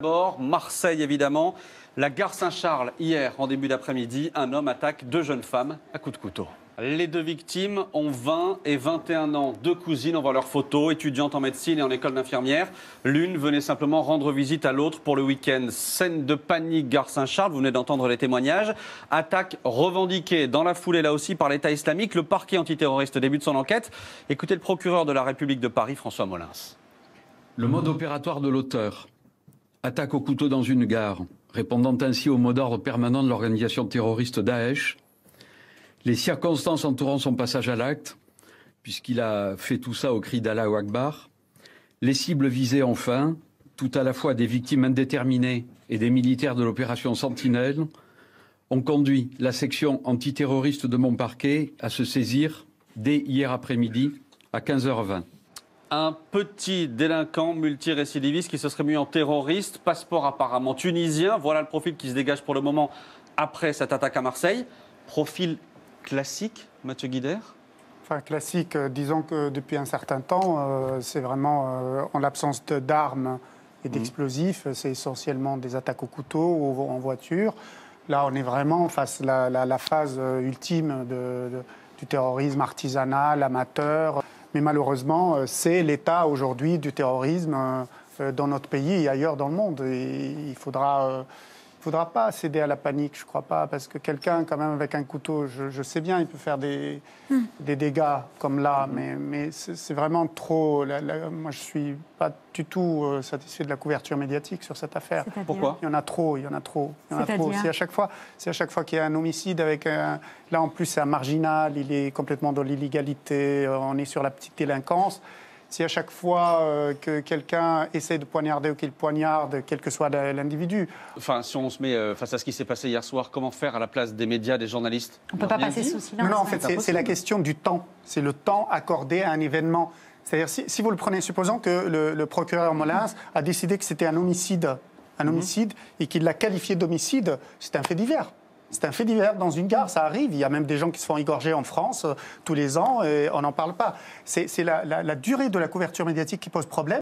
D'abord, Marseille évidemment. La gare Saint-Charles, hier, en début d'après-midi, un homme attaque deux jeunes femmes à coups de couteau. Les deux victimes ont 20 et 21 ans. Deux cousines, on voit leurs photos, étudiantes en médecine et en école d'infirmière. L'une venait simplement rendre visite à l'autre pour le week-end. Scène de panique, gare Saint-Charles, vous venez d'entendre les témoignages. Attaque revendiquée dans la foulée, là aussi, par l'État islamique. Le parquet antiterroriste débute son enquête. Écoutez le procureur de la République de Paris, François Molins. Le mode opératoire de l'auteur. Attaque au couteau dans une gare, répondant ainsi au mot d'ordre permanent de l'organisation terroriste Daesh. Les circonstances entourant son passage à l'acte, puisqu'il a fait tout ça au cri d'Allahu Akbar. Les cibles visées enfin, tout à la fois des victimes indéterminées et des militaires de l'opération Sentinelle, ont conduit la section antiterroriste de mon parquet à se saisir dès hier après-midi à 15h20. Un petit délinquant multirécidiviste qui se serait mis en terroriste, passeport apparemment tunisien. Voilà le profil qui se dégage pour le moment après cette attaque à Marseille. Profil classique, Mathieu Guider? Enfin, classique, disons que depuis un certain temps, c'est vraiment en l'absence d'armes et d'explosifs, c'est essentiellement des attaques au couteau ou en voiture. Là, on est vraiment face à la phase ultime du terrorisme artisanal, amateur. Mais malheureusement, c'est l'état aujourd'hui du terrorisme dans notre pays et ailleurs dans le monde. Et il ne faudra pas céder à la panique, je ne crois pas, parce que quelqu'un, quand même, avec un couteau, je sais bien, il peut faire des dégâts comme là, mais c'est vraiment trop. Moi, je ne suis pas du tout satisfait de la couverture médiatique sur cette affaire. Pourquoi ? Il y en a trop. C'est à chaque fois qu'il y a un homicide avec un... Là, en plus, c'est un marginal, il est complètement dans l'illégalité, on est sur la petite délinquance. Si à chaque fois que quelqu'un essaie de poignarder ou qu'il poignarde, quel que soit l'individu. Enfin, si on se met face à ce qui s'est passé hier soir, comment faire à la place des médias, des journalistes? On ne peut pas passer sous silence. Non, en fait, c'est la question du temps. C'est le temps accordé à un événement. C'est-à-dire, si vous le prenez, supposons que le procureur Molins a décidé que c'était un homicide et qu'il l'a qualifié d'homicide, c'est un fait divers. C'est un fait divers dans une gare, ça arrive. Il y a même des gens qui se font égorger en France tous les ans et on n'en parle pas. C'est la durée de la couverture médiatique qui pose problème.